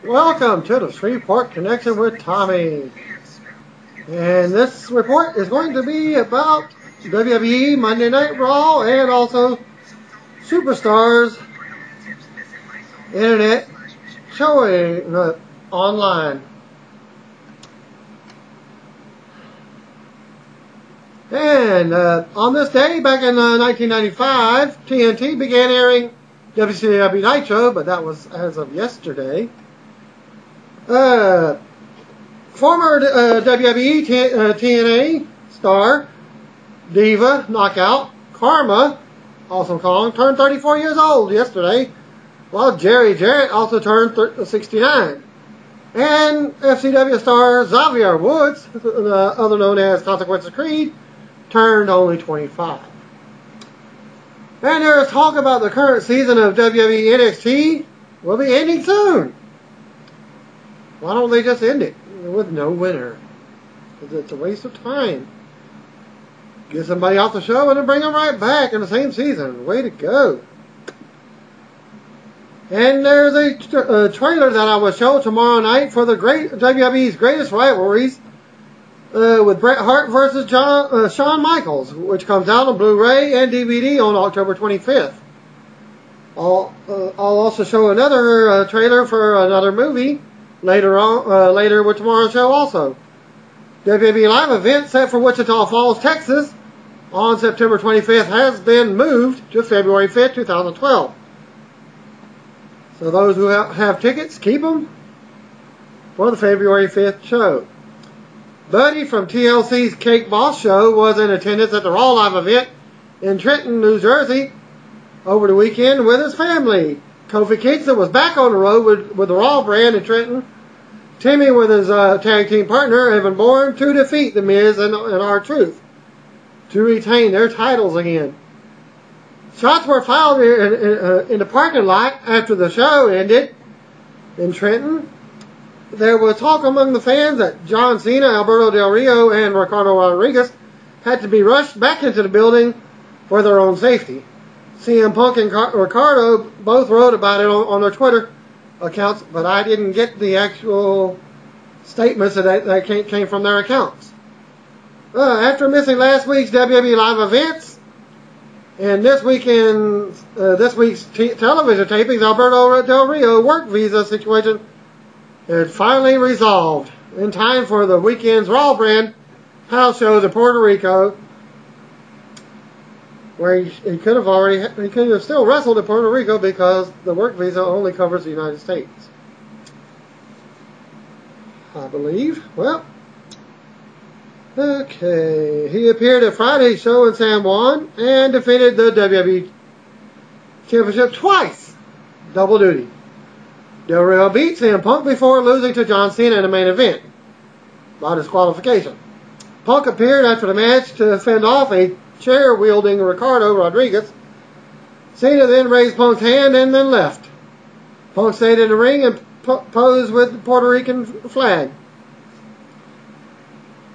Welcome to the Shreveport Connection with Tommy. And this report is going to be about WWE Monday Night Raw and also Superstars Internet showing online. And on this day, back in 1995, TNT began airing WCW Nitro, but that was as of yesterday. Former WWE TNA star, Diva, Knockout, Karma, also called, turned 34 years old yesterday, while Jerry Jarrett also turned 69. And FCW star Xavier Woods, other known as Consequences Creed, turned only 25. And there is talk about the current season of WWE NXT will be ending soon. Why don't they just end it with no winner? Because it's a waste of time. Get somebody off the show and then bring them right back in the same season. Way to go. And there's a trailer that I will show tomorrow night for the WWE's greatest rivalries with Bret Hart versus Shawn Michaels, which comes out on Blu-ray and DVD on October 25th. I'll also show another trailer for another movie later with tomorrow's show also. WWE live event set for Wichita Falls, Texas on September 25th has been moved to February 5th, 2012. So those who have tickets, keep them for the February 5th show. Buddy from TLC's Cake Boss show was in attendance at the Raw live event in Trenton, New Jersey over the weekend with his family. Kofi Kingston was back on the road with the Raw brand in Trenton, teaming with his tag team partner Evan Bourne to defeat The Miz and R-Truth to retain their titles again. Shots were fired in the parking lot after the show ended in Trenton. There was talk among the fans that John Cena, Alberto Del Rio, and Ricardo Rodriguez had to be rushed back into the building for their own safety. CM Punk and Ricardo both wrote about it on their Twitter accounts, but I didn't get the actual statements that came from their accounts. After missing last week's WWE live events and this week's television tapings, Alberto Del Rio work visa situation is finally resolved in time for the weekend's Raw brand house shows in Puerto Rico, where he could have still wrestled in Puerto Rico because the work visa only covers the United States, I believe. Well, okay. He appeared at Friday's show in San Juan and defended the WWE Championship twice. Double duty. Del Rio beat CM Punk before losing to John Cena in the main event by disqualification. Punk appeared after the match to fend off a chair-wielding Ricardo Rodriguez. Cena then raised Punk's hand and then left. Punk stayed in the ring and posed with the Puerto Rican flag.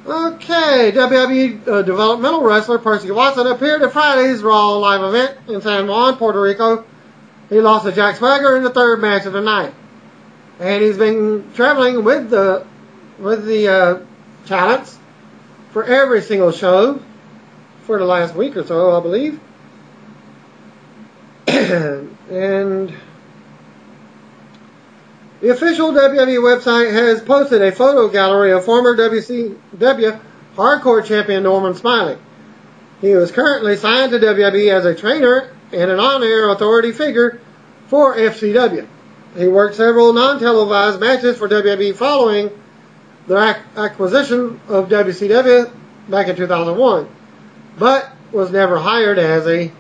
Okay, WWE developmental wrestler Percy Watson appeared at Friday's Raw live event in San Juan, Puerto Rico. He lost to Jack Swagger in the third match of the night. And he's been traveling with the talents for every single show for the last week or so, I believe. And the official WWE website has posted a photo gallery of former WCW Hardcore Champion Norman Smiley. He is currently signed to WWE as a trainer and an on-air authority figure for FCW. He worked several non-televised matches for WWE following their acquisition of WCW back in 2001, but was never hired as a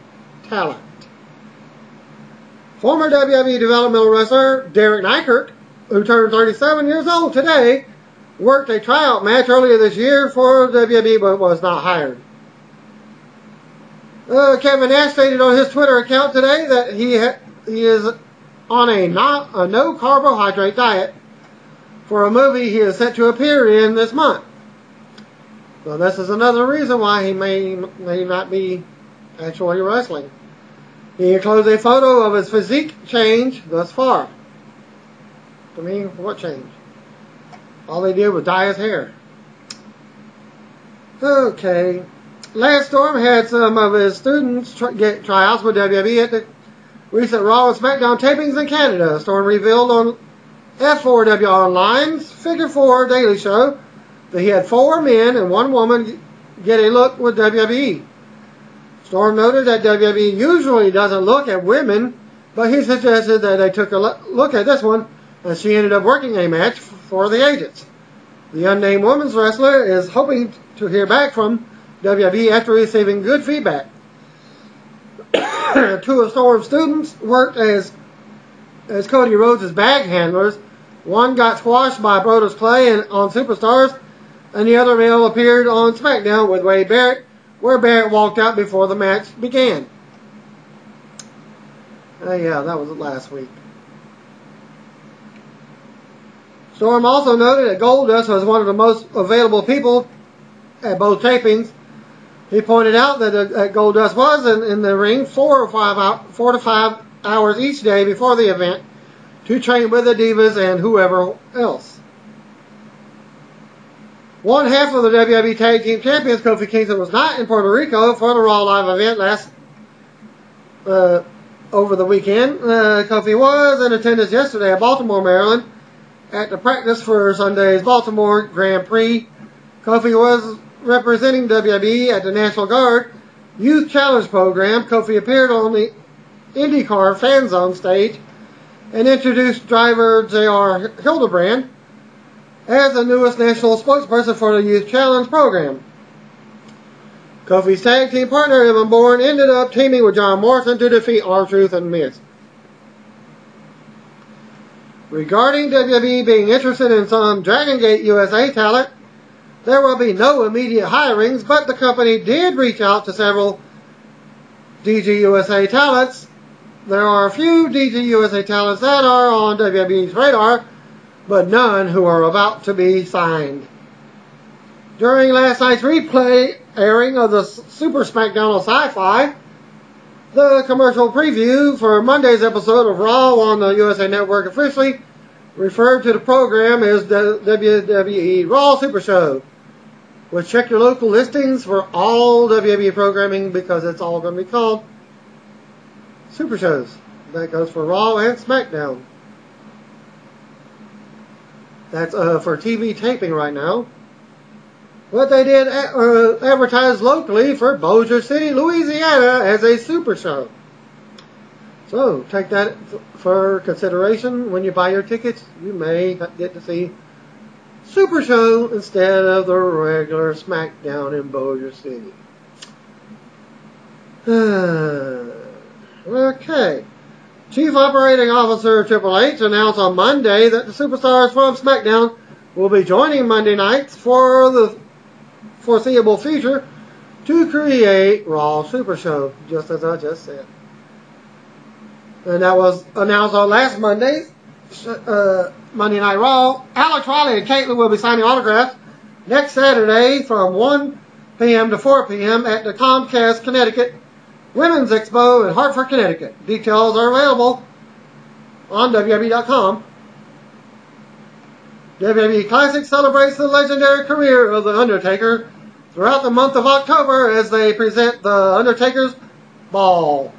talent. Former WWE developmental wrestler Derek Neikirk, who turned 37 years old today, worked a tryout match earlier this year for WWE but was not hired. Kevin Nash stated on his Twitter account today that he is on a no carbohydrate diet for a movie he is set to appear in this month. So this is another reason why he may not be actually wrestling. He enclosed a photo of his physique change thus far. I mean, what changed? All they did was dye his hair. Okay. Lance Storm had some of his students get tryouts with WWE at the recent Raw and SmackDown tapings in Canada. Storm revealed on F4W Online's Figure 4 Daily Show that he had 4 men and 1 woman get a look with WWE. Storm noted that WWE usually doesn't look at women, but he suggested that they took a look at this one, and she ended up working a match for the agents. The unnamed women's wrestler is hoping to hear back from WWE after receiving good feedback. 2 of Storm's students worked as Cody Rhodes' bag handlers. One got squashed by Brodus Clay on Superstars, and the other male appeared on SmackDown with Wade Barrett, where Barrett walked out before the match began. Yeah, that was last week. Storm also noted that Goldust was one of the most available people at both tapings. He pointed out that Goldust was in the ring 4 to 5 hours each day before the event to train with the Divas and whoever else. One half of the WWE Tag Team Champions, Kofi Kingston, was not in Puerto Rico for the Raw Live event over the weekend. Kofi was in attendance yesterday at Baltimore, Maryland, at the practice for Sunday's Baltimore Grand Prix. Kofi was representing WWE at the National Guard Youth Challenge program. Kofi appeared on the IndyCar Fan Zone stage and introduced driver J.R. Hildebrand as the newest national spokesperson for the Youth Challenge program. Kofi's tag team partner, Evan Bourne, ended up teaming with John Morrison to defeat R-Truth and Miz. Regarding WWE being interested in some Dragon Gate USA talent, there will be no immediate hirings, but the company did reach out to several DG USA talents. There are a few DG USA talents that are on WWE's radar, but none who are about to be signed. During last night's replay airing of the Super SmackDown on Sci-Fi, the commercial preview for Monday's episode of Raw on the USA Network officially referred to the program as the WWE Raw Super Show. Well, check your local listings for all WWE programming because it's all going to be called Super Shows. That goes for Raw and SmackDown. That's for TV taping right now. But they did advertise locally for Bossier City, Louisiana as a Super Show. So take that for consideration when you buy your tickets. You may get to see Super Show instead of the regular SmackDown in Bossier City. Okay. Chief Operating Officer Triple H announced on Monday that the superstars from SmackDown will be joining Monday nights for the foreseeable future to create Raw Super Show, just as I just said. And that was announced on last Monday's Monday Night Raw. Alex Riley and Caitlyn will be signing autographs next Saturday from 1 p.m. to 4 p.m. at the Comcast Connecticut Women's Expo in Hartford, Connecticut. Details are available on WWE.com. WWE Classic celebrates the legendary career of The Undertaker throughout the month of October as they present The Undertaker's Ball.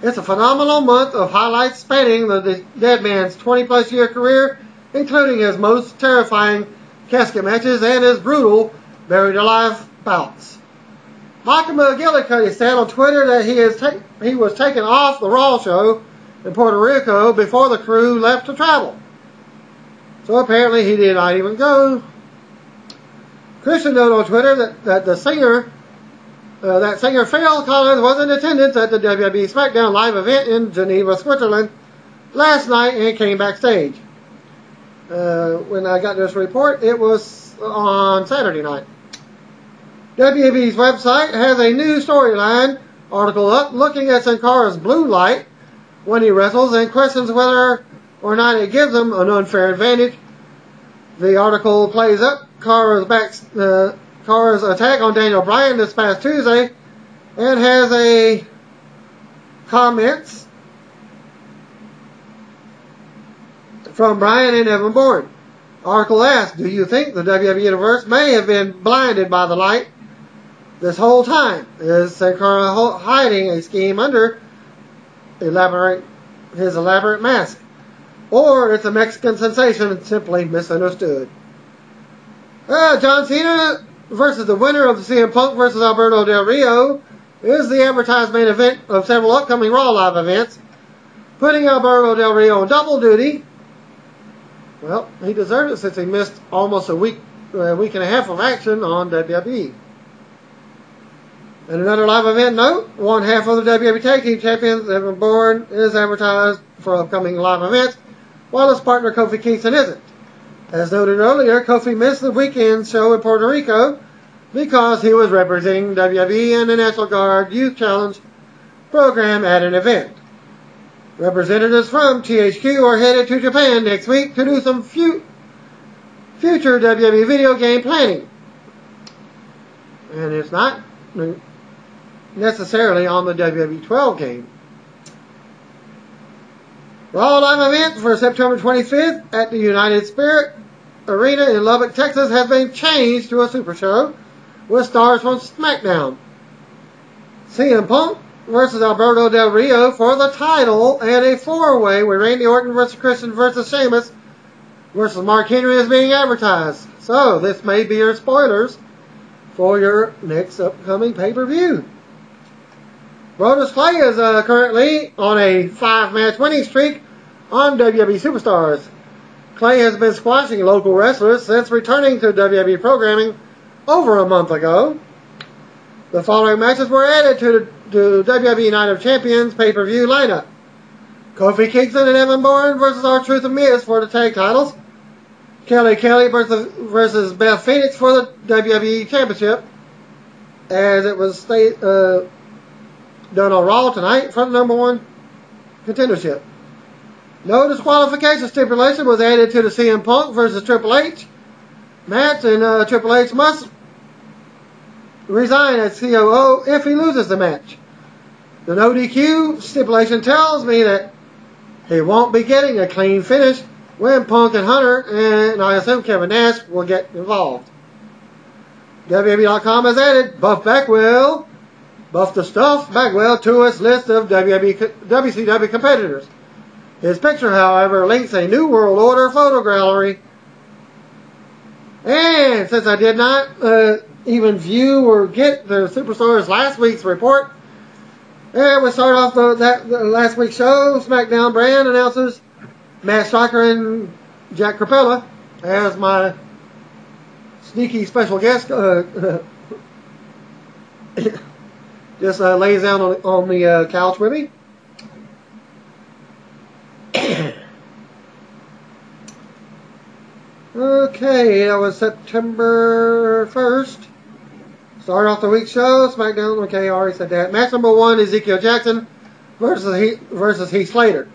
It's a phenomenal month of highlights spanning the dead man's 20-plus year career, including his most terrifying casket matches and his brutal buried alive bouts. Michael McGillicuddy said on Twitter that he was taken off the Raw show in Puerto Rico before the crew left to travel. So apparently he did not even go. Christian noted on Twitter that singer Phil Collins was in attendance at the WWE SmackDown live event in Geneva, Switzerland last night and came backstage. When I got this report, it was on Saturday night. WWE's website has a new storyline article up looking at Sin Cara's blue light when he wrestles and questions whether or not it gives him an unfair advantage. The article plays up Cara's attack on Daniel Bryan this past Tuesday and has a comments From Brian and Evan Bourne. Article asks, do you think the WWE Universe may have been blinded by the light this whole time? Is Sin Cara hiding a scheme under his elaborate mask? Or is the Mexican sensation simply misunderstood? John Cena versus the winner of the CM Punk versus Alberto Del Rio is the advertised main event of several upcoming Raw Live events, putting Alberto Del Rio on double duty. Well, he deserved it since he missed almost a week and a half of action on WWE. And another live event note, one half of the WWE Tag Team Champions, Evan Bourne, is advertised for upcoming live events, while his partner Kofi Kingston isn't. As noted earlier, Kofi missed the weekend show in Puerto Rico because he was representing WWE in the National Guard Youth Challenge program at an event. Representatives from THQ are headed to Japan next week to do some future WWE video game planning. And it's not necessarily on the WWE 12 game. Raw Live event for September 25th at the United Spirit Arena in Lubbock, Texas has been changed to a super show with stars from SmackDown. CM Punk versus Alberto Del Rio for the title, and a four-way with Randy Orton versus Christian versus Sheamus versus Mark Henry is being advertised. So this may be your spoilers for your next upcoming pay-per-view. Brodus Clay is currently on a 5-match winning streak on WWE Superstars. Clay has been squashing local wrestlers since returning to WWE programming over a month ago. The following matches were added to the WWE Night of Champions pay-per-view lineup. Kofi Kingston and Evan Bourne versus R-Truth and Miz for the tag titles. Kelly versus Beth Phoenix for the WWE Championship, as it was done on Raw tonight for the number one contendership. No disqualification stipulation was added to the CM Punk versus Triple H match, and Triple H must resign as COO if he loses the match. The no DQ stipulation tells me that he won't be getting a clean finish when Punk and Hunter, and I assume Kevin Nash, will get involved. WWE.com has added Buff Bagwell to its list of WCW competitors. His picture, however, links a New World Order photo gallery. And since I did not even view or get the Superstars last week's report, and we start off the last week's show. SmackDown brand announces Matt Striker and Jack Capella as my sneaky special guest. Just lays down on the couch with me. Okay, that was September 1st. Start off the week's show. SmackDown. Okay, I already said that. Match number 1, Ezekiel Jackson versus Heath Slater.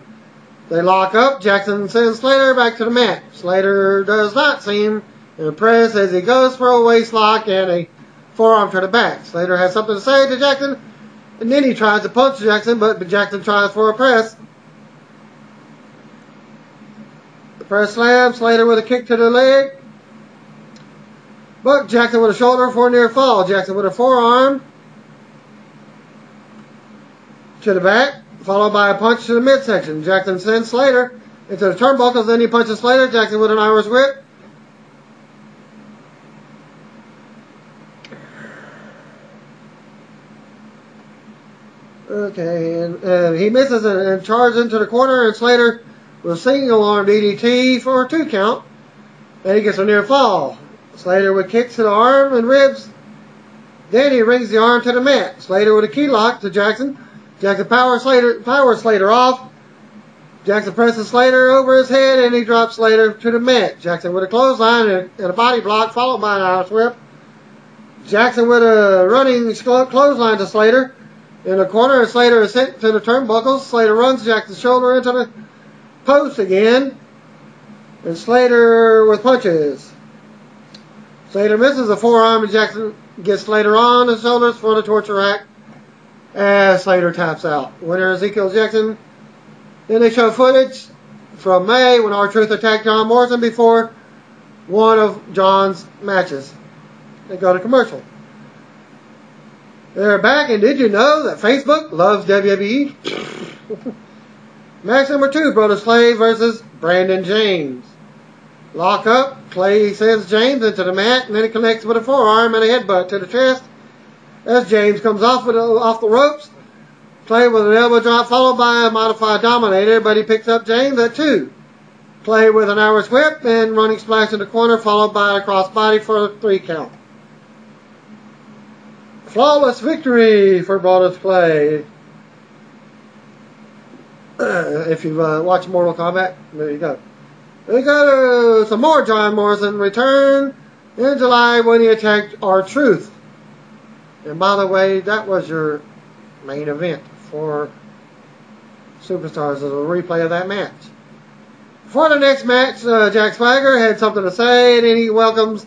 They lock up. Jackson sends Slater back to the mat. Slater does not seem impressed as he goes for a waist lock and a forearm to the back. Slater has something to say to Jackson, and then he tries to punch Jackson, but Jackson tries for a press. The press slam. Slater with a kick to the leg. But Jackson with a shoulder for a near fall. Jackson with a forearm to the back, followed by a punch to the midsection. Jackson sends Slater into the turnbuckles, then he punches Slater. Jackson with an Irish whip. Okay, and he misses and charges into the corner, and Slater with a single arm DDT for a 2 count. And he gets a near fall. Slater with kicks to the arm and ribs. Then he rings the arm to the mat. Slater with a key lock to Jackson. Jackson powers Slater off. Jackson presses Slater over his head, and he drops Slater to the mat. Jackson with a clothesline and a body block, followed by an Irish whip. Jackson with a running clothesline to Slater in the corner, and Slater is sent to the turnbuckles. Slater runs Jackson's shoulder into the post again, and Slater with punches. Slater misses a forearm, and Jackson gets Slater on the shoulders for the torture rack as Slater taps out. Winner Ezekiel Jackson. Then they show footage from May when R-Truth attacked John Morrison before one of John's matches. They go to commercial. They're back, and did you know that Facebook loves WWE? Match number 2, Brodus Clay versus Brandon James. Lock up. Clay sends James into the mat, and then he connects with a forearm and a headbutt to the chest. As James comes off the ropes, Clay with an elbow drop followed by a modified dominator, but he picks up James at 2. Clay with an Irish whip and running splash in the corner followed by a crossbody for a 3 count. Flawless victory for Brodus Clay. If you watch Mortal Kombat, there you go. We got some more John Morrison return in July when he attacked R-Truth. And by the way, that was your main event for Superstars. There's a replay of that match. For the next match, Jack Swagger had something to say, and then he welcomes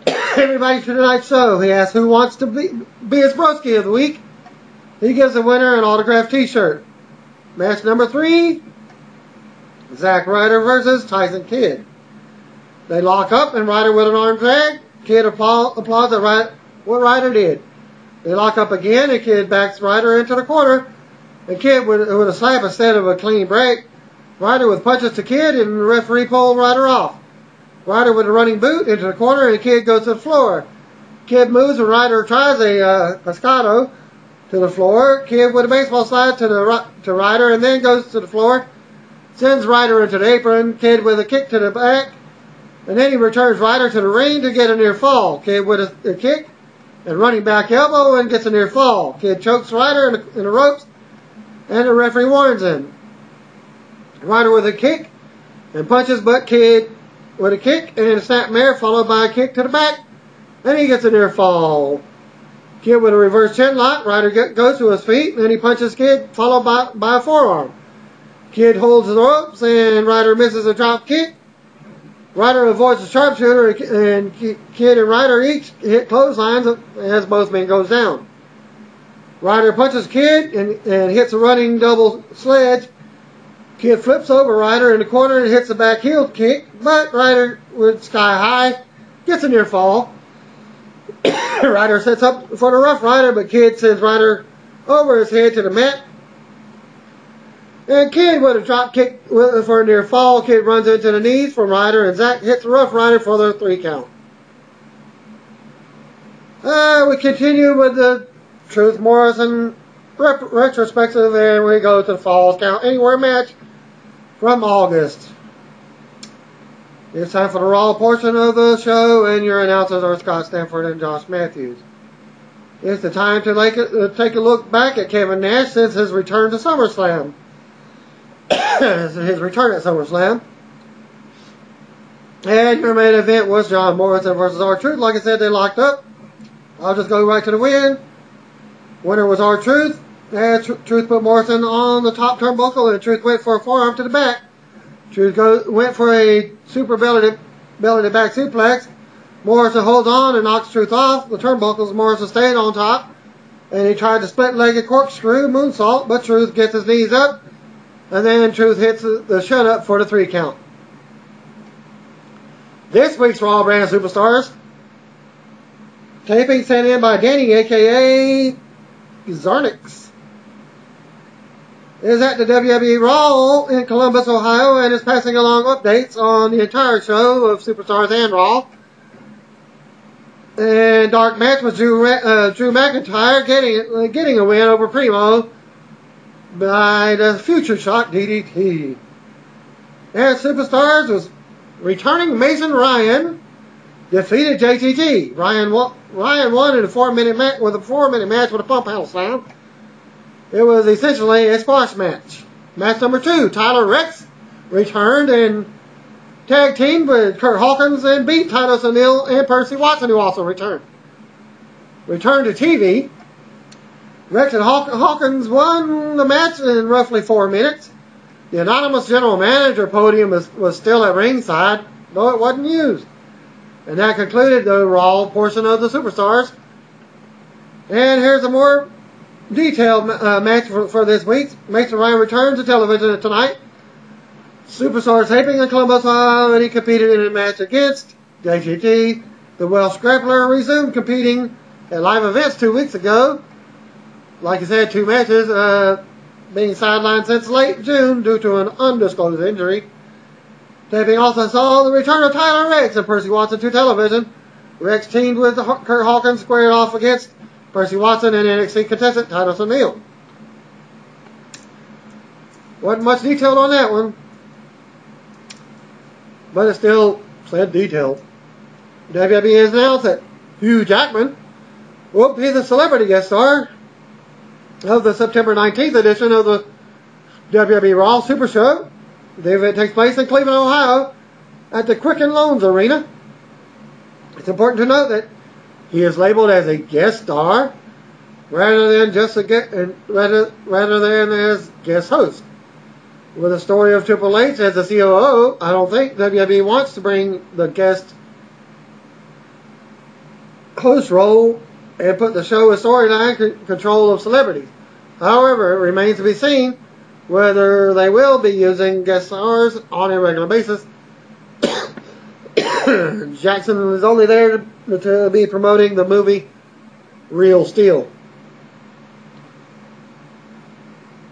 everybody to tonight's show. He asks who wants to be his broski of the week. He gives the winner an autographed t-shirt. Match number 3, Zack Ryder versus Tyson Kidd. They lock up and Ryder with an arm drag. Kidd applauds what Ryder did. They lock up again and Kidd backs Ryder into the corner. And Kidd with a slap instead of a clean break. Ryder with punches to Kidd and the referee pulled Ryder off. Ryder with a running boot into the corner and Kidd goes to the floor. Kidd moves and Ryder tries a pescado to the floor. Kidd with a baseball slide to Ryder and then goes to the floor. Sends Ryder into the apron. Kidd with a kick to the back. And then he returns Ryder to the ring to get a near fall. Kidd with a kick and running back elbow and gets a near fall. Kidd chokes Ryder in the ropes and the referee warns him. Ryder with a kick and punches but Kidd with a kick and a snapmare followed by a kick to the back. And he gets a near fall. Kidd with a reverse chin lock. Ryder goes to his feet and then he punches Kidd followed by a forearm. Kidd holds the ropes and Ryder misses a drop kick. Ryder avoids the sharpshooter and Kidd and Ryder each hit clotheslines as both men goes down. Ryder punches Kidd and hits a running double sledge. Kidd flips over Ryder in the corner and hits a back heel kick, but Ryder with sky high gets a near fall. Ryder sets up for the Rough Rider, but Kidd sends Ryder over his head to the mat. And Kidd with a drop kick for a near fall. Kidd runs into the knees from Ryder and Zack hits the Rough Rider for the 3 count. We continue with the Truth Morrison retrospective and we go to the Falls Count Anywhere match from August. It's time for the Raw portion of the show and your announcers are Scott Stanford and Josh Matthews. It's the time to take a look back at Kevin Nash since his return to SummerSlam. His return at SummerSlam. And your main event was John Morrison versus R-Truth. Like I said, they locked up. I'll just go right to the win. Winner was R-Truth. And Truth put Morrison on the top turnbuckle and Truth went for a forearm to the back. Truth went for a super belly to back suplex. Morrison holds on and knocks Truth off the turnbuckles. Morrison stayed on top. And he tried to split-legged corkscrew moonsault, but Truth gets his knees up. And then Truth hits the shut-up for the 3 count. This week's Raw Brand Superstars. Taping sent in by Danny, a.k.a. Zarnix. Is at the WWE Raw in Columbus, Ohio, and is passing along updates on the entire show of Superstars and Raw. And dark match was Drew McIntyre getting a win over Primo by the Future Shock DDT. And Superstars was returning Mason Ryan defeated JTG. Ryan won in a 4-minute match with a pump handle slam. It was essentially a squash match. Match number 2, Tyler Rex returned and tag teamed with Kurt Hawkins and beat Titus O'Neil and Percy Watson, who also returned. Returned to TV. Rex and Hawkins won the match in roughly 4 minutes. The anonymous general manager podium was still at ringside, though it wasn't used. And that concluded the Raw portion of the Superstars. And here's a more detailed match for this week. Mason Ryan returns to television tonight. Superstar taping in Columbus, Ohio, and he competed in a match against JGT. The Welsh grappler resumed competing at live events 2 weeks ago. Like I said, 2 matches, being sidelined since late June due to an undisclosed injury. Taping also saw the return of Tyler Rex and Percy Watson to television. Rex teamed with Kurt Hawkins, squared off against Percy Watson and NXT contestant Titus O'Neil. Wasn't much detailed on that one, but it still said detailed. WWE has announced that Hugh Jackman will be the celebrity guest star of the September 19th edition of the WWE Raw Super Show. The event takes place in Cleveland, Ohio, at the Quicken Loans Arena. It's important to note that he is labeled as a guest star rather than just a rather than as guest host. With the story of Triple H as the COO, I don't think WWE wants to bring the guest host role and put the show in storyline control of celebrities. However, it remains to be seen whether they will be using guest stars on a regular basis. Jackson is only there to be promoting the movie Real Steel.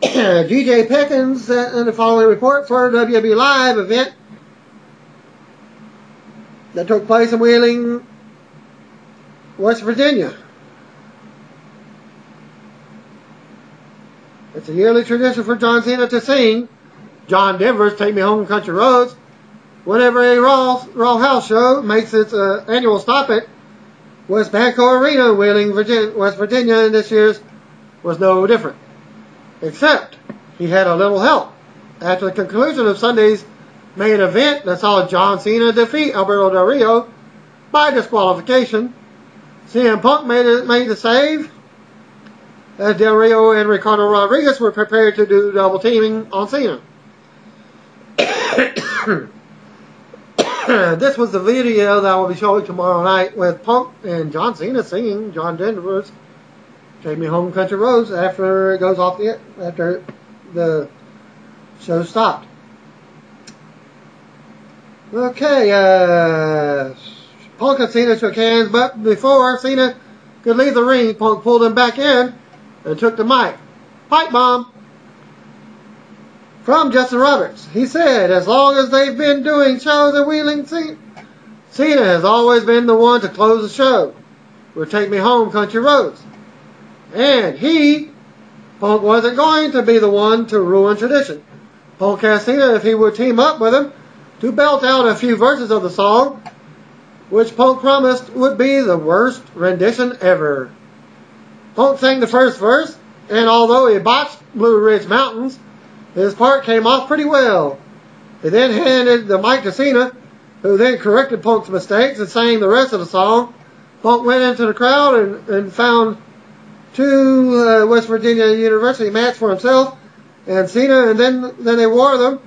DJ Pickens in the following report for a WWE Live event that took place in Wheeling, West Virginia. It's a yearly tradition for John Cena to sing John Denver's Take Me Home Country Roads whenever a Raw House show makes its annual stop at West Banco Arena in Wheeling, West Virginia, and this year's was no different. Except he had a little help. After the conclusion of Sunday's main event that saw John Cena defeat Alberto Del Rio by disqualification, CM Punk made the save as Del Rio and Ricardo Rodriguez were prepared to do double teaming on Cena. This was the video that I will be showing tomorrow night with Punk and John Cena singing John Denver's Take Me Home Country Roads after it goes off after the show stopped. Okay, Punk and Cena shook hands, but before Cena could leave the ring, Punk pulled him back in and took the mic. Pipe bomb from Justin Roberts. He said, as long as they've been doing shows at Wheeling, Cena has always been the one to close the show with Take Me Home Country Roads. And Punk wasn't going to be the one to ruin tradition. Punk asked Cena if he would team up with him to belt out a few verses of the song, which Punk promised would be the worst rendition ever. Punk sang the first verse, and although he botched Blue Ridge Mountains, his part came off pretty well. He then handed the mic to Cena, who then corrected Punk's mistakes and sang the rest of the song. Punk went into the crowd and found 2 West Virginia University mats for himself and Cena, and then they wore them.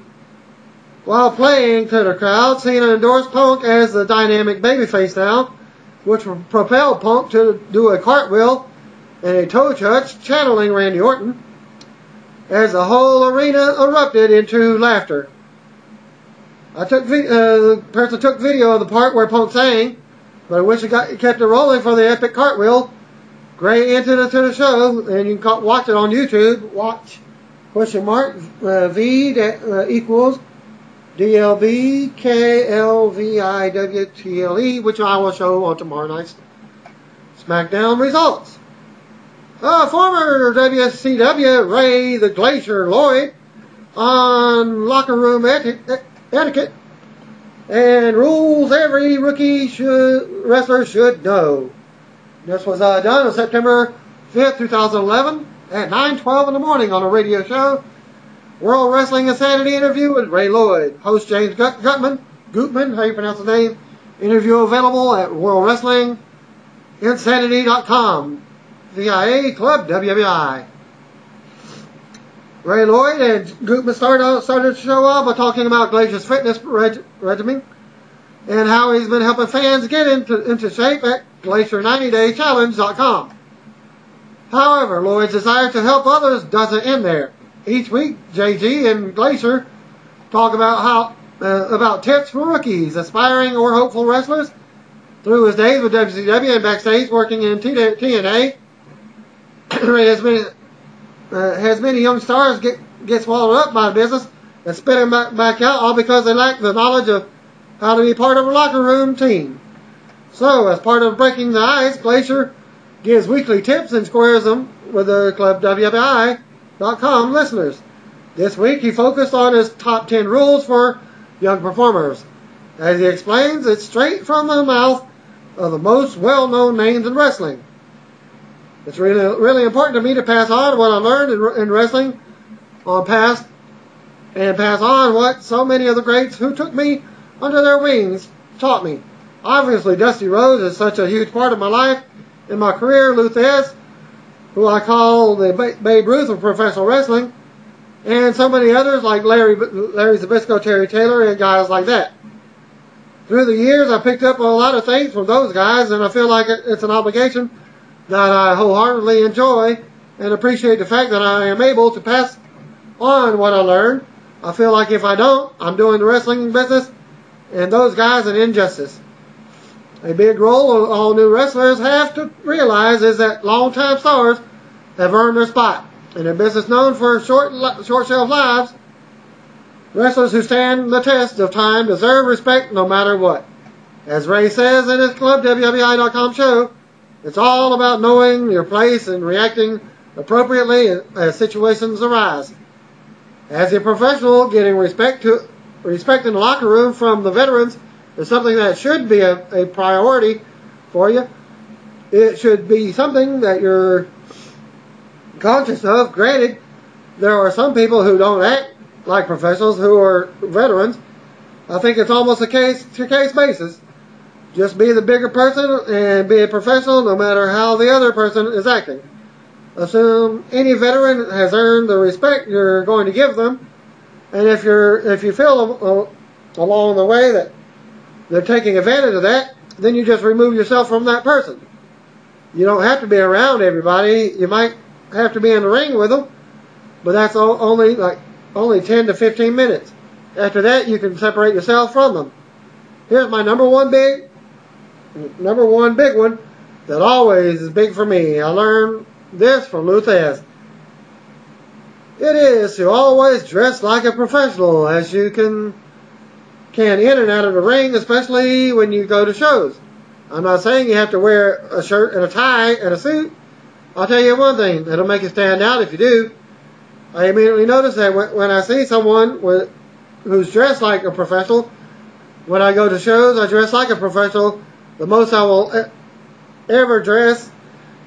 While playing to the crowd, Cena endorsed Punk as the dynamic babyface now, which propelled Punk to do a cartwheel and a toe touch, channeling Randy Orton, as the whole arena erupted into laughter. The person took video of the part where Punk sang, but I wish he kept it rolling for the epic cartwheel. Great into the show, and you can watch it on YouTube. Watch V equals DLBKLVIWTLE, which I will show on tomorrow night's SmackDown results. Former WCW Ray the Glacier Lloyd on locker room etiquette and rules every rookie wrestler should know. This was done on September 5th, 2011 at 9:12 in the morning on a radio show. World Wrestling Insanity interview with Ray Lloyd. Host James Gutman, how you pronounce his name. Interview available at WorldWrestlingInsanity.com. VIA Club WWI. Ray Lloyd and Gutman started the show off by talking about Glacier's fitness regimen and how he's been helping fans get into shape at Glacier90daychallenge.com. However, Lloyd's desire to help others doesn't end there. Each week, JG and Glacier talk about tips for rookies, aspiring or hopeful wrestlers. Through his days with WCW and backstage working in TNA, has many young stars get swallowed up by the business and spit them back out, all because they lack the knowledge of how to be part of a locker room team. So, as part of breaking the ice, Glacier gives weekly tips and squares them with the ClubWBI.com listeners. This week, he focused on his top 10 rules for young performers. As he explains, it's straight from the mouth of the most well-known names in wrestling. It's really important to me to pass on what I learned in wrestling pass on what so many of the greats who took me under their wings taught me. Obviously, Dusty Rhodes is such a huge part of my life and my career. Luthez, who I call the Babe Ruth of professional wrestling, and so many others like Larry Zbyszko, Terry Taylor, and guys like that. Through the years, I picked up a lot of things from those guys, and I feel like it's an obligation that I wholeheartedly enjoy and appreciate the fact that I am able to pass on what I learned. I feel like if I don't, I'm doing the wrestling business and those guys an injustice. A big role all new wrestlers have to realize is that long-time stars have earned their spot. In a business known for short shelf lives, wrestlers who stand the test of time deserve respect no matter what. As Ray says in his ClubWBI.com show, it's all about knowing your place and reacting appropriately as situations arise. As a professional, getting respect in the locker room from the veterans is something that should be a priority for you. It should be something that you're conscious of. Granted, there are some people who don't act like professionals who are veterans. I think it's almost a case-to-case basis. Just be the bigger person and be a professional no matter how the other person is acting. Assume any veteran has earned the respect you're going to give them, and if you feel along the way that they're taking advantage of that, then you just remove yourself from that person. You don't have to be around everybody. You might have to be in the ring with them, but that's only 10 to 15 minutes. After that, you can separate yourself from them. Here's my number one big one that always is big for me. I learned this from Luthez. It is to always dress like a professional as you can in and out of the ring, especially when you go to shows. I'm not saying you have to wear a shirt and a tie and a suit. I'll tell you one thing, it'll make you stand out if you do. I immediately notice that when I see someone who's dressed like a professional, when I go to shows, I dress like a professional. The most I will ever dress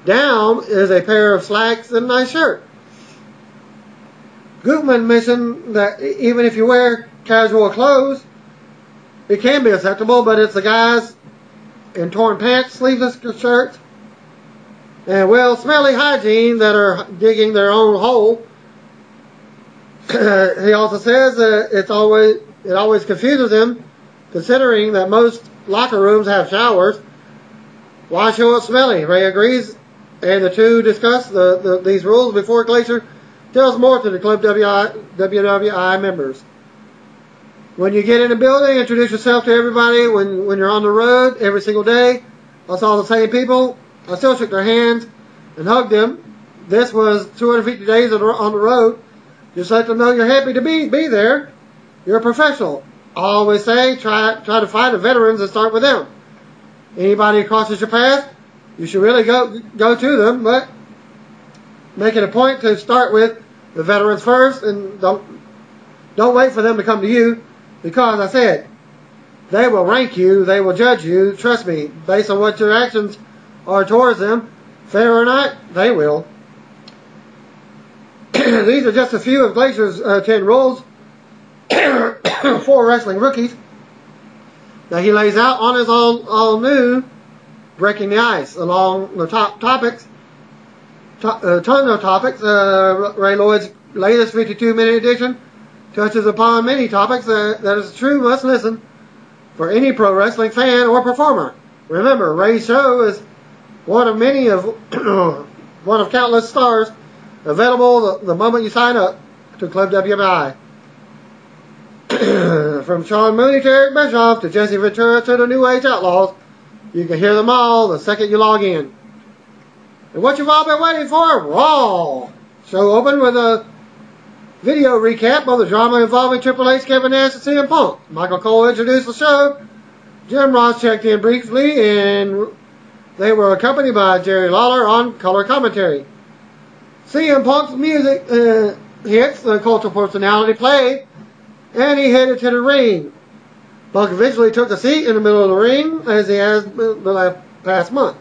down is a pair of slacks and a nice shirt. Gutman mentioned that even if you wear casual clothes, it can be acceptable, but it's the guys in torn pants, sleeveless shirts, and smelly hygiene that are digging their own hole. He also says that it always confuses him, considering that most locker rooms have showers. Why show up smelly? Ray agrees, and the two discuss these rules before Glacier tells more to the Club WWI members. When you get in a building, introduce yourself to everybody. When you're on the road every single day, I saw the same people. I still shook their hands and hugged them. This was 250 days on the road. Just let them know you're happy to be there. You're a professional. I always say, try to find the veterans and start with them. Anybody who crosses your path, you should really go to them, but make it a point to start with the veterans first, and don't wait for them to come to you, because I said, they will rank you, they will judge you, trust me, based on what your actions are towards them, fair or not, they will. These are just a few of Glacier's 10 rules for wrestling rookies that he lays out on his all new Breaking the Ice, along the top topics, ton of topics. Ray Lloyd's latest 52-minute edition touches upon many topics that is a true must listen for any pro wrestling fan or performer. Remember, Ray's show is one of many of one of countless stars available the moment you sign up to Club WBI. From Sean Mooney to Eric Bischoff to Jesse Ventura to the New Age Outlaws, you can hear them all the second you log in. And what you've all been waiting for, Raw! Show opened with a video recap of the drama involving Triple H, Kevin Nash, and CM Punk. Michael Cole introduced the show. Jim Ross checked in briefly, and they were accompanied by Jerry Lawler on color commentary. CM Punk's music hits, the cultural personality played, and he headed to the ring. Punk eventually took a seat in the middle of the ring, as he has the past month.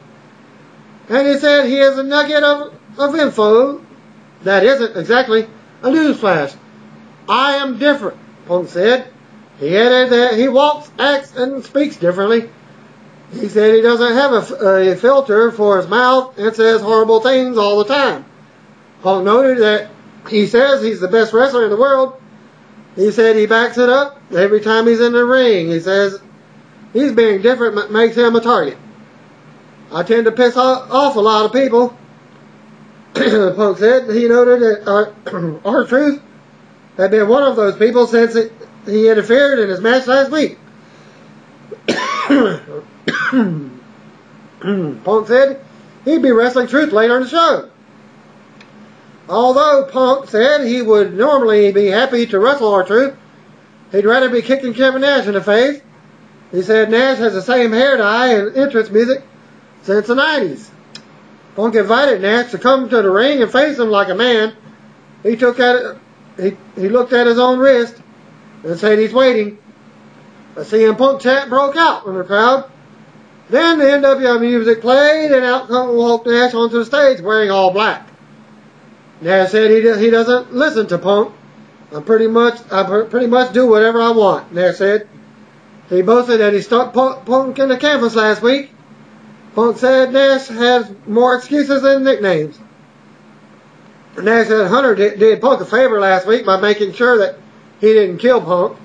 And he said he has a nugget of info that isn't exactly a newsflash. I am different, Punk said. He added that he walks, acts, and speaks differently. He said he doesn't have a filter for his mouth and says horrible things all the time. Punk noted that he says he's the best wrestler in the world. He said he backs it up every time he's in the ring. He says he's being different makes him a target. I tend to piss off a lot of people. Punk said he noted that R-Truth had been one of those people since he interfered in his match last week. Punk said he'd be wrestling Truth later in the show. Although Punk said he would normally be happy to wrestle R-Truth, he'd rather be kicking Kevin Nash in the face. He said Nash has the same hair dye and entrance music since the 90s. Punk invited Nash to come to the ring and face him like a man. He looked at his own wrist and said he's waiting. A CM Punk chant broke out from the crowd. Then the NWO music played, and out walked Nash onto the stage wearing all black. Nash said he doesn't listen to Punk. I pretty much do whatever I want, Nash said. He boasted that he stuck Punk in the canvas last week. Punk said Nash has more excuses than nicknames. Nash said Hunter did Punk a favor last week by making sure that he didn't kill Punk.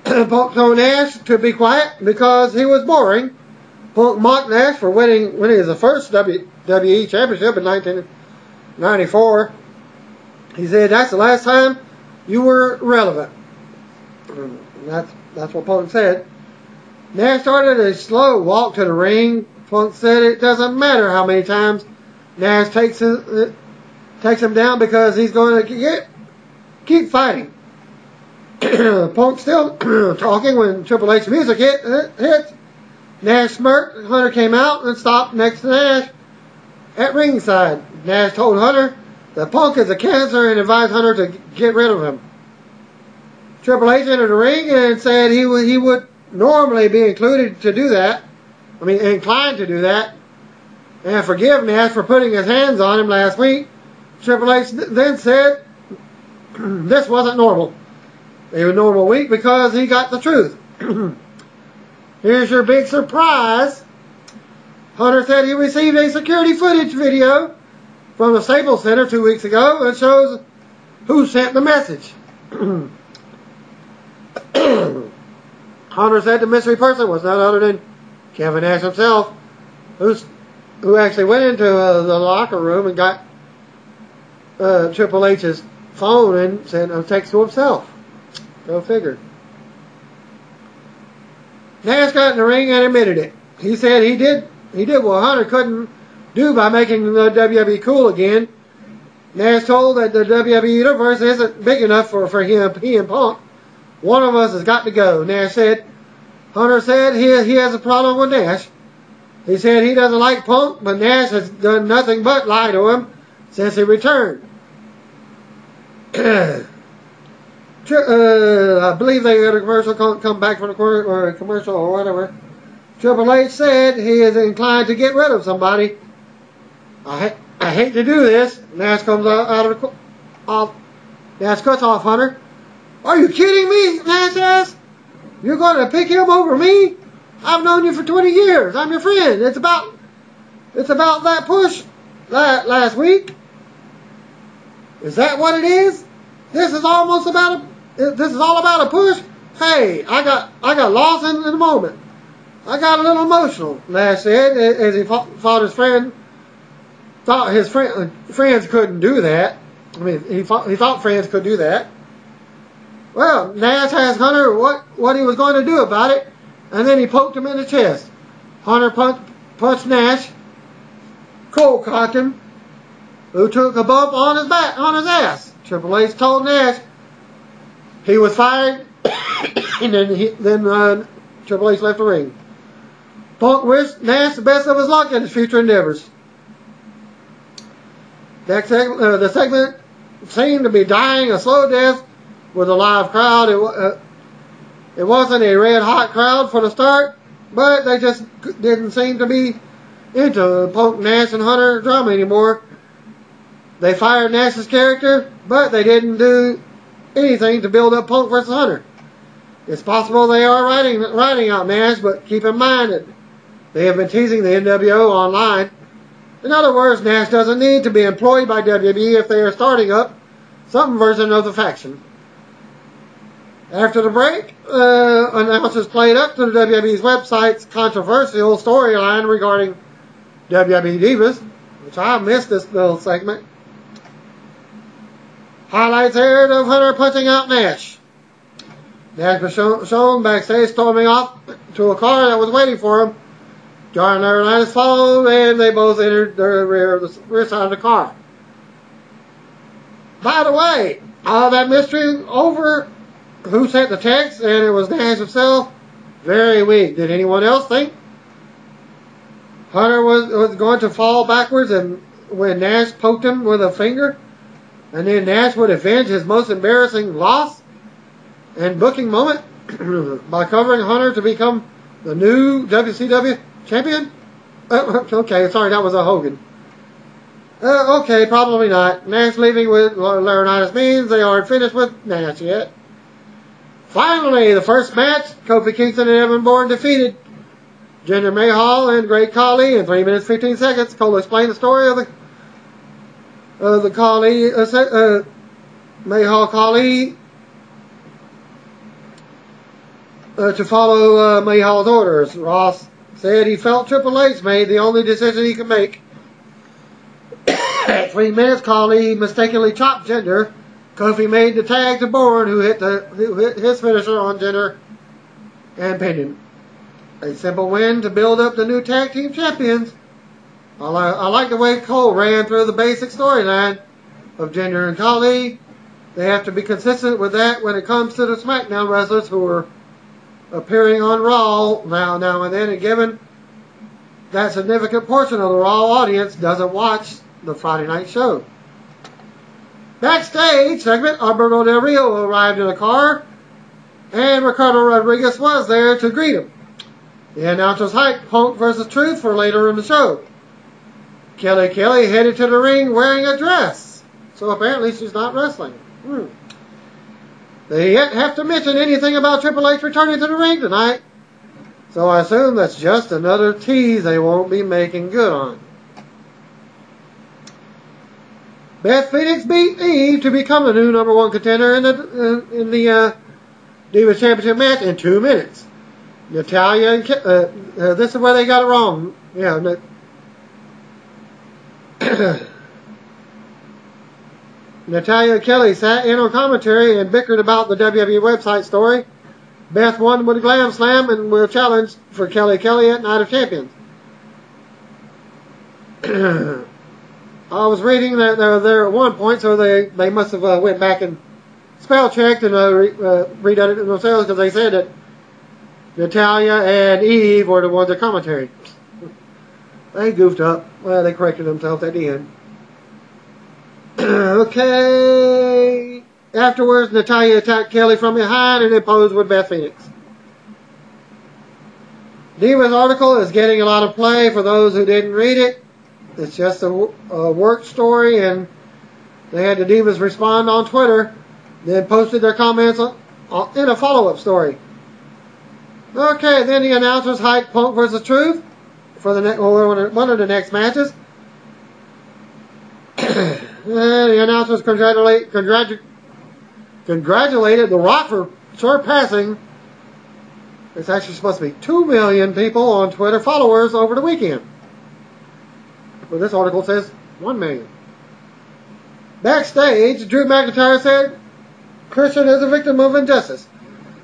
Punk told Nash to be quiet because he was boring. Punk mocked Nash for winning the first WWE Championship in 1994. He said that's the last time you were relevant. That's what Punk said. Nash started a slow walk to the ring. Punk said it doesn't matter how many times Nash takes him down because he's going to keep fighting. Punk still talking when Triple H music hit. Nash smirked. Hunter came out and stopped next to Nash at ringside. Nash told Hunter that Punk is a cancer and advised Hunter to get rid of him. Triple H entered the ring and said he would normally be inclined to do that, and forgive Nash for putting his hands on him last week. Triple H then said this wasn't normal. It was a normal week because he got the truth. Here's your big surprise. Hunter said he received a security footage video from the Staples Center 2 weeks ago that shows who sent the message. Hunter said the mystery person was none other than Kevin Nash himself, who actually went into the locker room and got Triple H's phone and sent a text to himself. Go figure. Nash got in the ring and admitted it. He said he did what Hunter couldn't do by making the WWE cool again. Nash told that the WWE universe isn't big enough for him, he and Punk. One of us has got to go, Nash said. Hunter said he has a problem with Nash. He said he doesn't like Punk, but Nash has done nothing but lie to him since he returned. I believe they got a commercial, come back from the commercial or whatever. Triple H said he is inclined to get rid of somebody. I hate to do this. Nash comes out of Nash cuts off Hunter. Are you kidding me? Nash asked. You're going to pick him over me? I've known you for 20 years. I'm your friend. It's about that push last week. Is that what it is? This is all about a push. Hey, I got lost in the moment. I got a little emotional, Nash said, as he fought his friend thought his friends couldn't do that. I mean, he thought friends could do that. Well, Nash asked Hunter what he was going to do about it, and then he poked him in the chest. Hunter punched Nash, cold cocked him, who took a bump on his ass. Triple H told Nash he was fired, and then Triple H left the ring. Punk wished Nash the best of his luck in his future endeavors. The segment seemed to be dying a slow death with a live crowd. It wasn't a red-hot crowd for the start, but they just didn't seem to be into Punk, Nash, and Hunter drama anymore. They fired Nash's character, but they didn't do anything to build up Punk versus Hunter. It's possible they are writing out Nash, but keep in mind that they have been teasing the NWO online. In other words, Nash doesn't need to be employed by WWE if they are starting up some version of the faction. After the break, announcers played up to the WWE's website's controversial storyline regarding WWE Divas, which I missed this little segment. Highlights aired of Hunter punching out Nash. Nash was shown backstage storming off to a car that was waiting for him. John Laurinaitis followed, and they both entered the rear side of the car. By the way, all that mystery over who sent the text, and it was Nash himself, very weak. Did anyone else think Hunter was going to fall backwards and when Nash poked him with a finger? And then Nash would avenge his most embarrassing loss and booking moment by covering Hunter to become the new WCW champion? Okay, sorry, that was a Hogan. Okay, probably not. Nash leaving with Laurinaitis means they aren't finished with Nash yet. Finally, the first match, Kofi Kingston and Evan Bourne defeated Jinder Mahal and Great Khali in 3 minutes 15 seconds. Cole explained the story of the Khali, Mahal Khali to follow Mahal's orders. Ross said he felt Triple H made the only decision he could make. At 3 minutes, Khali mistakenly chopped Jinder. Kofi made the tag to Bourne, who hit his finisher on Jinder and pinned him. A simple win to build up the new tag team champions. I like the way Cole ran through the basic storyline of Jinder and Khali. They have to be consistent with that when it comes to the SmackDown wrestlers who are appearing on Raw now and then, and given that significant portion of the Raw audience doesn't watch the Friday night show. Backstage segment, Alberto Del Rio arrived in a car, and Ricardo Rodriguez was there to greet him. The announcers hyped Punk versus Truth for later in the show. Kelly headed to the ring wearing a dress, so apparently she's not wrestling. They yet have to mention anything about Triple H returning to the ring tonight, so I assume that's just another tease they won't be making good on. Beth Phoenix beat Eve to become the new number one contender in the Divas Championship match in 2 minutes. Natalia and this is where they got it wrong. Yeah. Natalia and Kelly sat in on commentary and bickered about the WWE website story. Beth won with a glam slam and will challenge for Kelly at Night of Champions. I was reading that there at one point, so they must have went back and spell checked and redone it themselves, because they said that Natalia and Eve were the ones that commentary. They goofed up. Well, they corrected themselves at the end. Okay. Afterwards, Natalia attacked Kelly from behind and then posed with Beth Phoenix. Diva's article is getting a lot of play for those who didn't read it. It's just a work story, and they had the Divas respond on Twitter, then posted their comments in a follow-up story. Okay, then the announcers hyped Punk versus Truth for one of the next matches. The announcers congratulated The Rock for surpassing, it's actually supposed to be 2 million people on Twitter followers over the weekend. Well, this article says $1 million. Backstage, Drew McIntyre said Christian is a victim of injustice.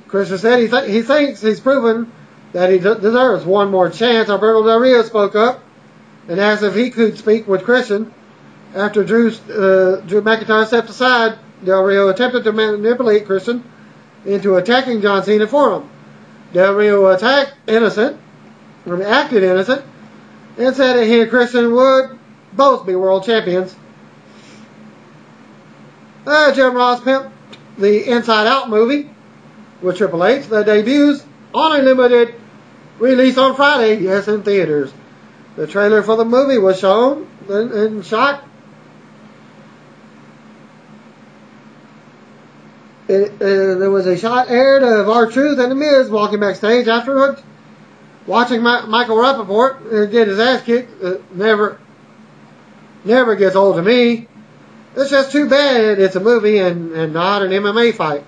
Christian said he thinks he's proven that he deserves one more chance. Alberto Del Rio spoke up and asked if he could speak with Christian. After Drew McIntyre stepped aside, Del Rio attempted to manipulate Christian into attacking John Cena for him. Del Rio acted innocent, and said that he and Christian would both be world champions. Jim Ross pimped the Inside Out movie with Triple H that debuts on a limited release on Friday, yes, in theaters. The trailer for the movie was shown and shot. There was a shot aired of R-Truth and The Miz walking backstage afterwards, watching Michael Rappaport get his ass kicked. Never gets old to me. It's just too bad it's a movie and not an MMA fight.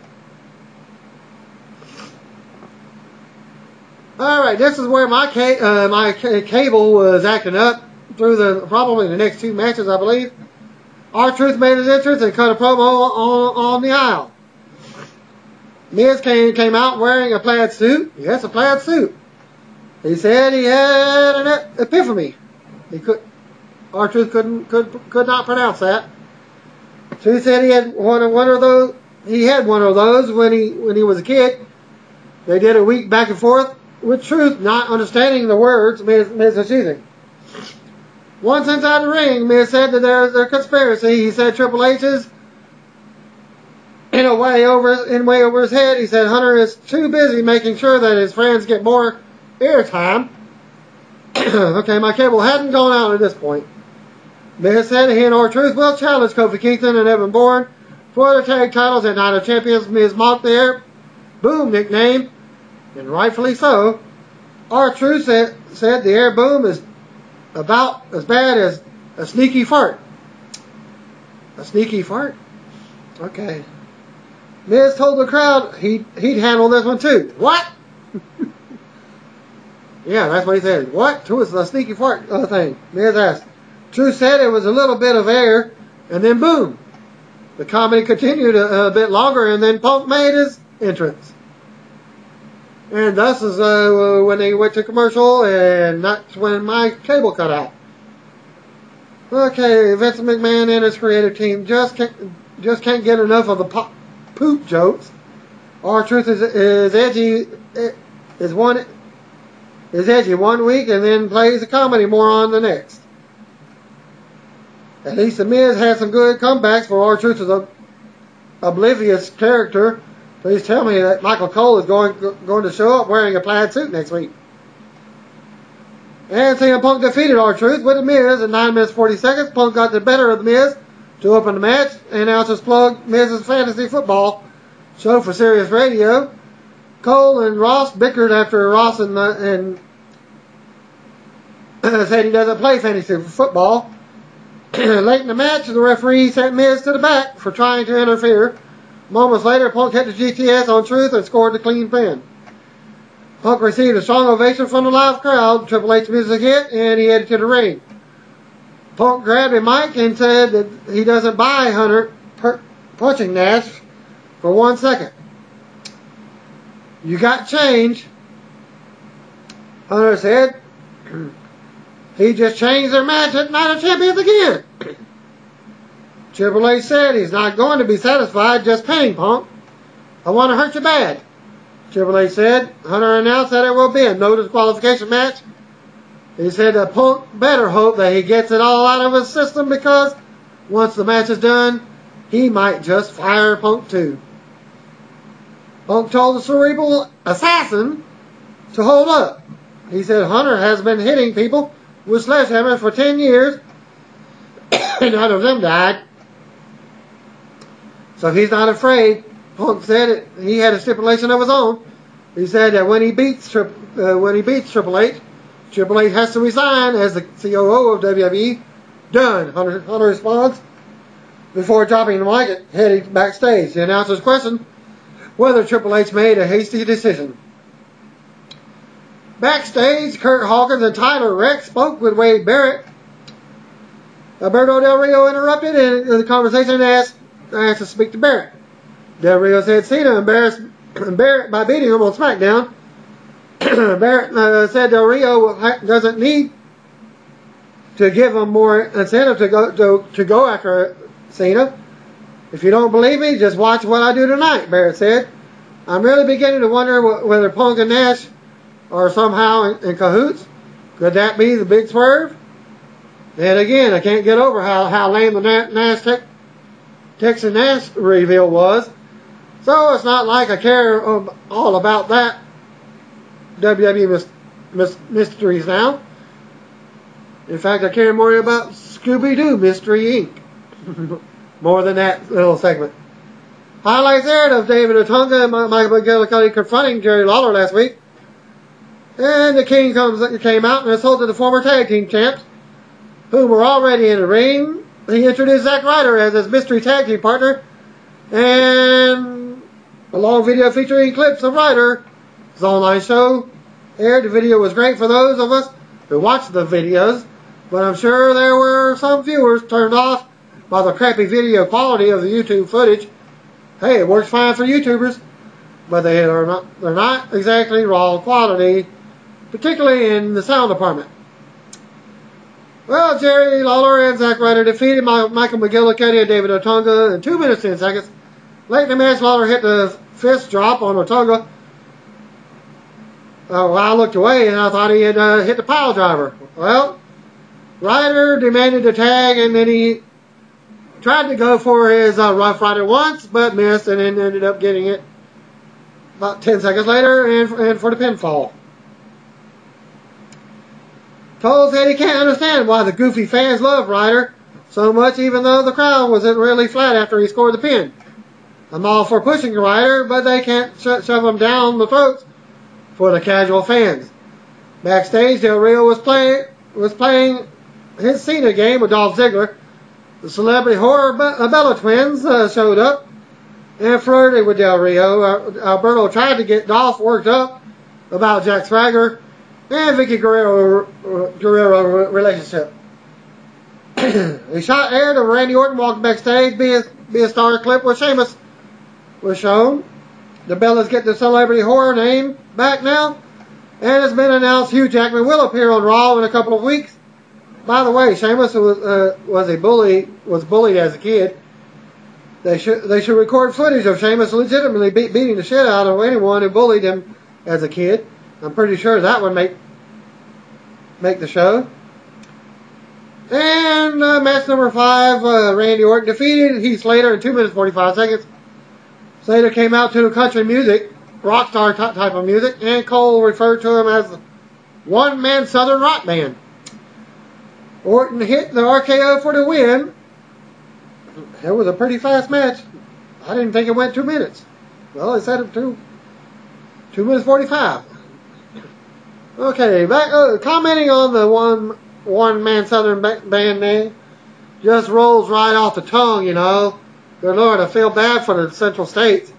Alright, this is where my cable was acting up through probably the next two matches, I believe. R-Truth made his entrance and cut a promo on the aisle. Miz came out wearing a plaid suit. Yes, a plaid suit. He said he had an epiphany. R-Truth could not pronounce that. Truth said he had one of those. He had one of those when he was a kid. They did a week back and forth with Truth not understanding the words Miz was using. Once inside the ring, Miz said that there's a conspiracy. He said Triple H is in way over his head. He said Hunter is too busy making sure that his friends get more airtime. Okay, my cable hadn't gone out at this point. Miz said he and R-Truth will challenge Kofi Kingston and Evan Bourne for the tag titles at Night of Champions. Miz mocked their Boom nickname, and rightfully so. R-Truth said the air boom is about as bad as a sneaky fart. A sneaky fart? Okay. Miz told the crowd he'd handle this one too. What? Yeah, that's what he said. What? Who was the sneaky fart thing? Miz asked. Truth said it was a little bit of air, and then boom. The comedy continued a bit longer, and then Punk made his entrance. And thus is when they went to commercial, and that's when my cable cut out. Okay, Vince McMahon and his creative team just can't get enough of the poop jokes. R-Truth is edgy one week and then plays the comedy moron the next. At least The Miz had some good comebacks for R-Truth as an oblivious character. Please tell me that Michael Cole is going to show up wearing a plaid suit next week. And CM Punk defeated R-Truth with The Miz in 9 minutes 40 seconds. Punk got the better of The Miz to open the match. Announcers plugged Miz's fantasy football show for Sirius Radio. Cole and Ross bickered after Ross and said he doesn't play fantasy football. Late in the match, the referee sent Miz to the back for trying to interfere. Moments later, Punk hit the GTS on Truth and scored the clean pin. Punk received a strong ovation from the live crowd. Triple H music hit, and he headed to the ring. Punk grabbed a mic and said that he doesn't buy Hunter punching Nash for 1 second. You got change, Hunter said. He just changed their match at Night of Champions again. Triple H said he's not going to be satisfied just paying Punk. I want to hurt you bad. Triple H said. Hunter announced that it will be a no disqualification match. He said that Punk better hope that he gets it all out of his system, because once the match is done, he might just fire Punk too. Punk told the cerebral assassin to hold up. He said Hunter has been hitting people with sledgehammers for 10 years, and none of them died. So he's not afraid. Punk said he had a stipulation of his own. He said that when he beats Triple H, Triple H has to resign as the COO of WWE. Done. Hunter responds before dropping the mic and heading backstage. The announcers questioned whether Triple H made a hasty decision. Backstage, Kurt Hawkins and Tyler Rex spoke with Wade Barrett. Alberto Del Rio interrupted the conversation and asked to speak to Barrett. Del Rio said Cena embarrassed Barrett by beating him on SmackDown. Barrett said Del Rio doesn't need to give him more incentive to go after Cena. If you don't believe me, just watch what I do tonight, Barrett said. I'm really beginning to wonder whether Punk and Nash are somehow in cahoots. Could that be the big swerve? And again, I can't get over how lame the Texas Nash reveal was. So it's not like I care all about that WWE mysteries now. In fact, I care more about Scooby-Doo Mystery Inc. more than that little segment. Highlights aired of David Otunga and Michael McGillicuddy confronting Jerry Lawler last week. And the King came out and assaulted the former tag team champs, who were already in the ring. He introduced Zack Ryder as his mystery tag team partner, and a long video featuring clips of Ryder. His online show aired. The video was great for those of us who watched the videos, but I'm sure there were some viewers turned off by the crappy video quality of the YouTube footage. Hey, it works fine for YouTubers, but they're not exactly raw quality, particularly in the sound department. Well, Jerry Lawler and Zack Ryder defeated Michael McGillicuddy and David Otunga in 2 minutes 10 seconds. Late in the match, Lawler hit the fist drop on Otunga. I looked away and I thought he had hit the pile driver. Well, Ryder demanded the tag, and then he tried to go for his Rough Rider once, but missed, and then ended up getting it about 10 seconds later and for the pinfall. Cole said he can't understand why the goofy fans love Ryder so much, even though the crowd wasn't really flat after he scored the pin. I'm all for pushing Ryder, but they can't shove him down the throats for the casual fans. Backstage, Del Rio was playing his Cena game with Dolph Ziggler. The celebrity horror Bella Twins showed up and flirted with Del Rio. Alberto tried to get Dolph worked up about Jack Swagger and Vicky Guerrero relationship. A shot aired of Randy Orton walking backstage. Be a star clip where Sheamus was shown. The Bellas get the celebrity horror name back now, and it's been announced Hugh Jackman will appear on Raw in a couple of weeks. By the way, Sheamus was bullied as a kid. They should record footage of Sheamus legitimately beating the shit out of anyone who bullied him as a kid. I'm pretty sure that would make the show. And match number 5, Randy Orton defeated Heath Slater in 2 minutes 45 seconds. Slater came out to country music, rock star type of music, and Cole referred to him as one-man southern rock band. Orton hit the RKO for the win. It was a pretty fast match. I didn't think it went 2 minutes. Well, it said 2 minutes 45. Okay, back commenting on the one-man southern band name just rolls right off the tongue, you know. Good Lord, I feel bad for the Central States.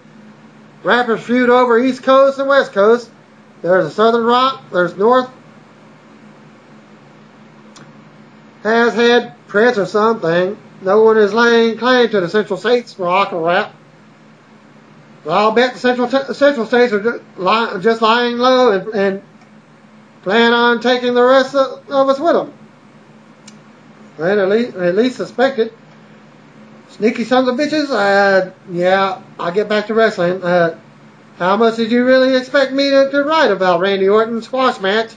Rappers feud over East Coast and West Coast. There's a Southern Rock, there's North. Has had Prince or something. No one is laying claim to the Central States rock or rap. But I'll bet the Central States are just lying low and plan on taking the rest of us with them. And at least suspected. Sneaky sons of bitches. Yeah, I'll get back to wrestling. How much did you really expect me to write about Randy Orton's squash match?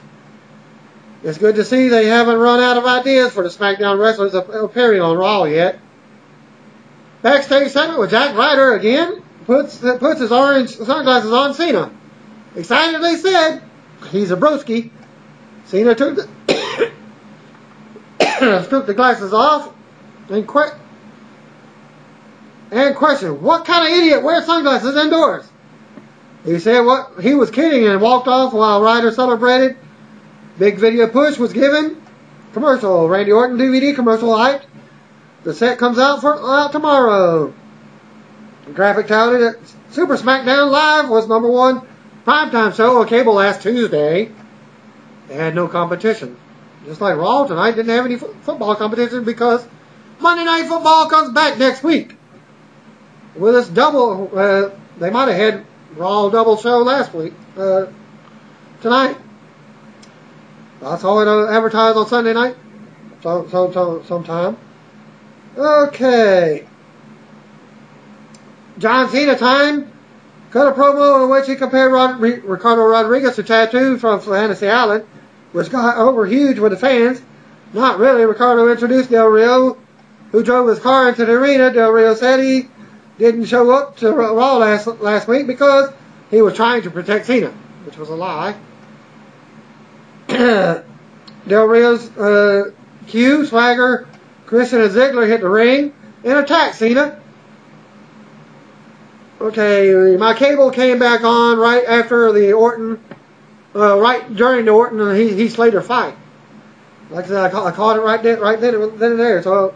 It's good to see they haven't run out of ideas for the SmackDown wrestlers appearing on Raw yet. Backstage segment with Zack Ryder again puts his orange sunglasses on Cena. Excitedly said, he's a broski. Cena took the glasses off and questioned, what kind of idiot wears sunglasses indoors? He said he was kidding and walked off while Ryder celebrated. Big video push was given. Commercial. Randy Orton DVD commercial hyped. The set comes out tomorrow. The graphic touted that Super SmackDown Live was #1 primetime show on cable last Tuesday. They had no competition. Just like Raw tonight didn't have any football competition because Monday Night Football comes back next week. With this double, they might have had Raw double show last week, tonight. I saw it advertised on Sunday night, sometime. Okay. John Cena time. Cut a promo in which he compared Ricardo Rodriguez to Tattoo from Fantasy Island, which got over huge with the fans. Not really. Ricardo introduced Del Rio, who drove his car into the arena. Del Rio said he didn't show up to Raw last week because he was trying to protect Cena, which was a lie. Del Rio's cue, Swagger, Christian, and Ziggler hit the ring and attacked Cena. Okay, my cable came back on right after the Orton, right during the Orton and Heath Slater fight. Like I said, I caught it right then and there. So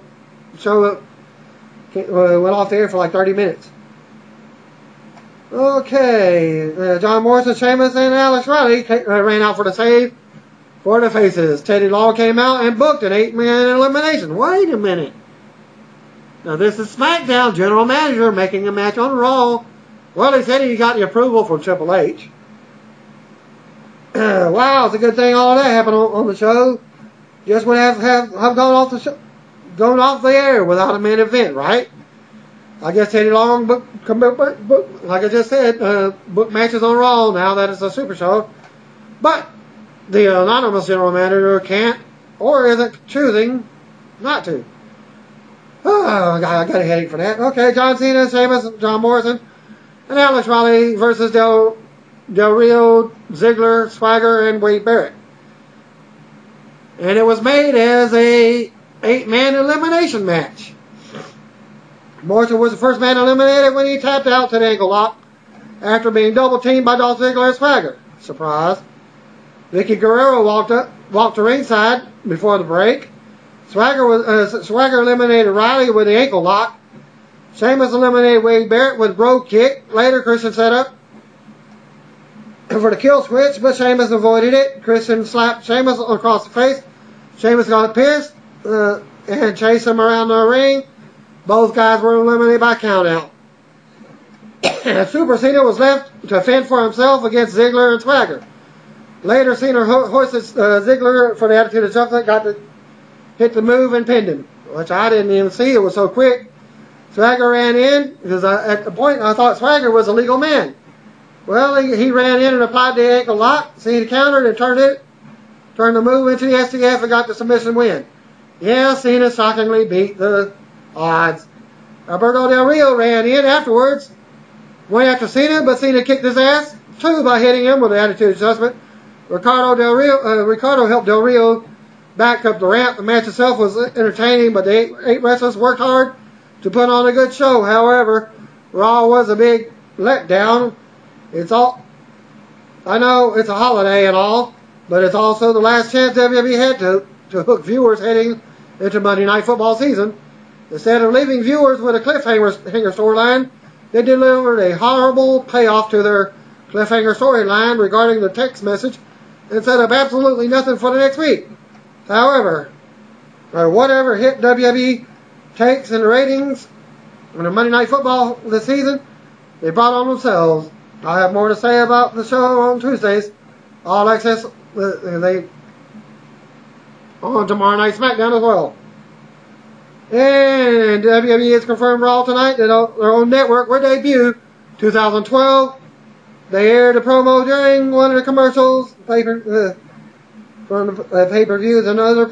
it went off the air for like 30 minutes. Okay, John Morrison, Sheamus, and Alex Riley ran out for the save for the faces. Teddy Long came out and booked an 8-man elimination. Wait a minute. Now this is SmackDown general manager making a match on Raw. Well, he said he got the approval from Triple H. Wow, it's a good thing all that happened on the show. Just would have gone off the air without a main event, right? I guess Teddy Long booked, like I just said, book matches on Raw now that it's a super show. But the anonymous general manager can't or isn't choosing not to. Oh, I got a headache for that. Okay, John Cena, Sheamus, John Morrison, and Alex Riley versus Del Rio, Ziggler, Swagger, and Wade Barrett. And it was made as a 8-man elimination match. Morrison was the first man eliminated when he tapped out to the ankle lock after being double teamed by Dolph Ziggler and Swagger. Surprise. Vicky Guerrero walked to ringside before the break. Swagger eliminated Riley with the ankle lock. Sheamus eliminated Wade Barrett with a Brogue Kick. Later, Christian set up for the kill switch, but Sheamus avoided it. Christian slapped Sheamus across the face. Sheamus got pissed and chased him around the ring. Both guys were eliminated by countout. Super Cena was left to fend for himself against Ziggler and Swagger. Later, Cena hoisted Ziggler for the Attitude Adjustment, got to hit the move and pinned him, which I didn't even see. It was so quick. Swagger ran in because at the point I thought Swagger was a legal man. Well, he ran in and applied the ankle lock. Cena countered and turned the move into the STF and got the submission win. Yeah, Cena shockingly beat the odds. Alberto Del Rio ran in afterwards, went after Cena, but Cena kicked his ass too by hitting him with the Attitude Adjustment. Ricardo helped Del Rio back up the ramp. The match itself was entertaining, but the eight wrestlers worked hard to put on a good show. However, Raw was a big letdown. I know it's a holiday and all, but it's also the last chance WWE had to hook viewers heading into Monday Night Football season. Instead of leaving viewers with a cliffhanger storyline, they delivered a horrible payoff to their cliffhanger storyline regarding the text message and set up absolutely nothing for the next week. However, whatever hit WWE takes in the ratings on the Monday Night Football this season, they brought on themselves. I'll have more to say about the show on Tuesdays. All Access on tomorrow night SmackDown as well. And WWE has confirmed Raw tonight that their own network will debut 2012. They aired a promo during one of the commercials from the pay-per-views and other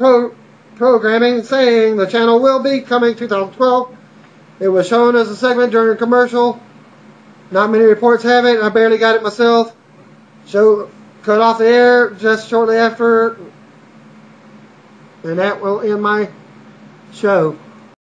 programming saying the channel will be coming 2012. It was shown as a segment during a commercial. Not many reports have it. I barely got it myself. Show cut off the air just shortly after. And that will end my show.